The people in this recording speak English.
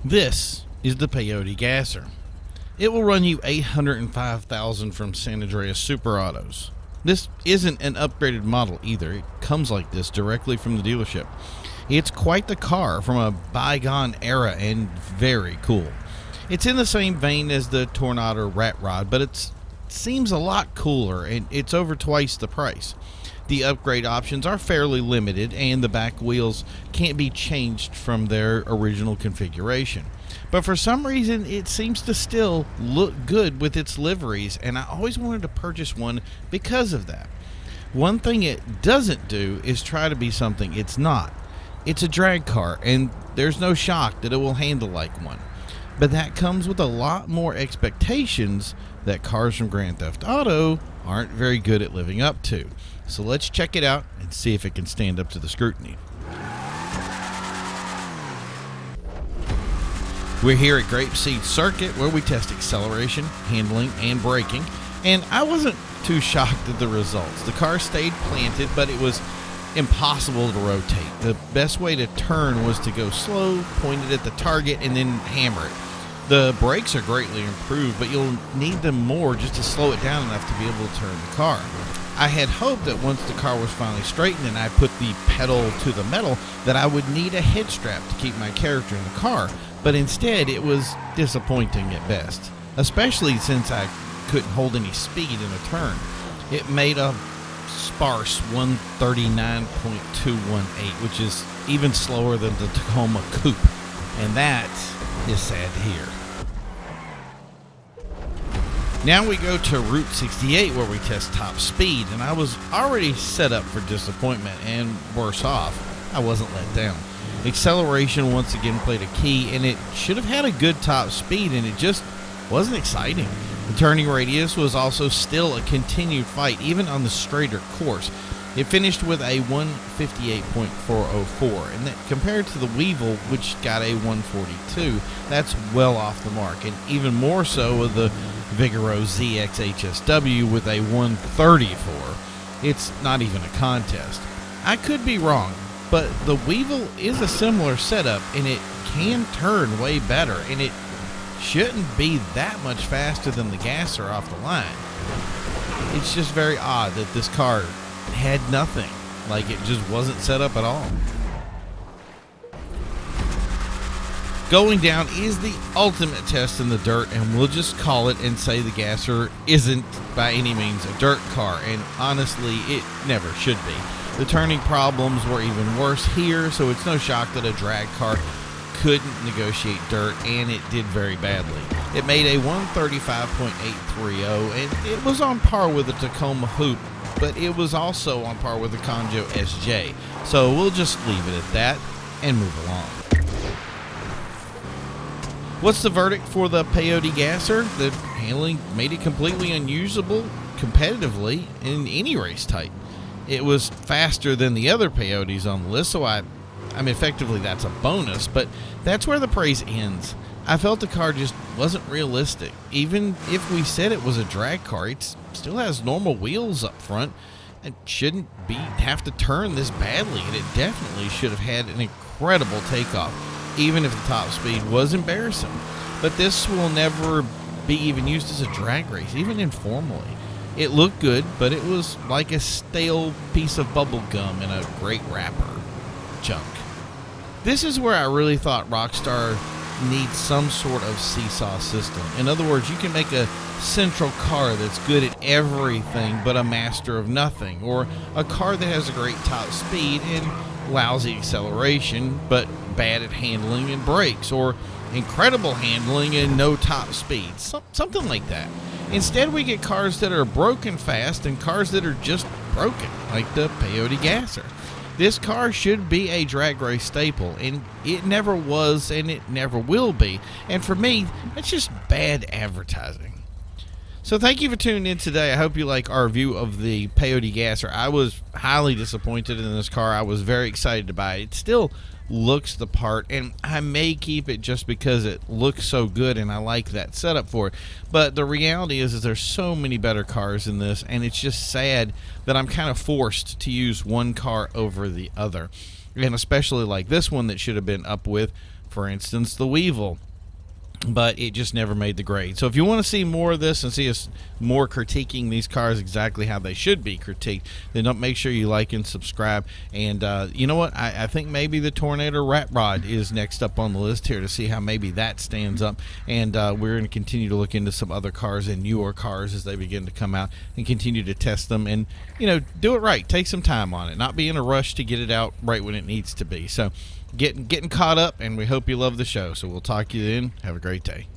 This is the Peyote Gasser. It will run you $805,000 from San Andreas Super Autos. This isn't an upgraded model either. It comes like this directly from the dealership. It's quite the car from a bygone era and very cool. It's in the same vein as the Tornado Rat Rod, but it seems a lot cooler and it's over twice the price. The upgrade options are fairly limited and the back wheels can't be changed from their original configuration. But for some reason it seems to still look good with its liveries, and I always wanted to purchase one because of that. One thing it doesn't do is try to be something it's not. It's a drag car and there's no shock that it will handle like one. But that comes with a lot more expectations that cars from Grand Theft Auto aren't very good at living up to. So let's check it out and see if it can stand up to the scrutiny. We're here at Grapeseed Circuit where we test acceleration, handling, and braking, and I wasn't too shocked at the results. The car stayed planted, but it was impossible to rotate. The best way to turn was to go slow, point it at the target, and then hammer it. The brakes are greatly improved, but you'll need them more just to slow it down enough to be able to turn the car. I had hoped that once the car was finally straightened and I put the pedal to the metal that I would need a head strap to keep my character in the car, but instead it was disappointing at best, especially since I couldn't hold any speed in a turn. It made a sparse 139.218, which is even slower than the Tacoma Coupe, and that is sad to hear. Now we go to Route 68 where we test top speed, and I was already set up for disappointment, and worse off, I wasn't let down. Acceleration once again played a key, and it should have had a good top speed, and it just wasn't exciting. The turning radius was also still a continued fight, even on the straighter course. It finished with a 158.404, and that compared to the Weevil, which got a 142, that's well off the mark, and even more so with the Vigoro ZX HSW with a 134. It's not even a contest. I could be wrong, but the Weevil is a similar setup, and it can turn way better, and it shouldn't be that much faster than the Gasser off the line. It's just very odd that this car had nothing, like it just wasn't set up at all. Going down is the ultimate test in the dirt, and we'll just call it and say the Gasser isn't by any means a dirt car, and honestly it never should be. The turning problems were even worse here, so it's no shock that a drag car couldn't negotiate dirt, and it did very badly. It made a 135.830, and it was on par with the Tacoma Hoop, but it was also on par with the Conjo SJ. So we'll just leave it at that and move along. What's the verdict for the Peyote Gasser? The handling made it completely unusable competitively in any race type. It was faster than the other Peyotes on the list, so I mean, effectively that's a bonus, but that's where the praise ends. I felt the car just wasn't realistic. Even if we said it was a drag car, it still has normal wheels up front and shouldn't have to turn this badly, and it definitely should have had an incredible takeoff, even if the top speed was embarrassing. But this will never be even used as a drag race, even informally. It looked good, but it was like a stale piece of bubble gum in a great wrapper chunk. This is where I really thought Rockstar needs some sort of seesaw system. In other words, you can make a central car that's good at everything but a master of nothing, or a car that has a great top speed and lousy acceleration but bad at handling and brakes, or incredible handling and no top speed, something like that. Instead, we get cars that are broken fast and cars that are just broken, like the Peyote Gasser. This car should be a drag race staple, and it never was, and it never will be. And for me, that's just bad advertising. So thank you for tuning in today. I hope you like our review of the Peyote Gasser. I was highly disappointed in this car. I was very excited to buy it. It still looks the part, and I may keep it just because it looks so good and I like that setup for it. But the reality is there's so many better cars in this, and it's just sad that I'm kind of forced to use one car over the other, and especially like this one that should have been up with For instance, the Weevil. But it just never made the grade. So if you want to see more of this and see us more critiquing these cars exactly how they should be critiqued, then don't make sure you like and subscribe. And you know what? I think maybe the Tornado Rat Rod is next up on the list here to see how maybe that stands up. And we're going to continue to look into some other cars and newer cars as they begin to come out and continue to test them. And, do it right. Take some time on it. Not be in a rush to get it out right when it needs to be. So getting caught up, and we hope you love the show. So we'll talk to you then. Have a great day.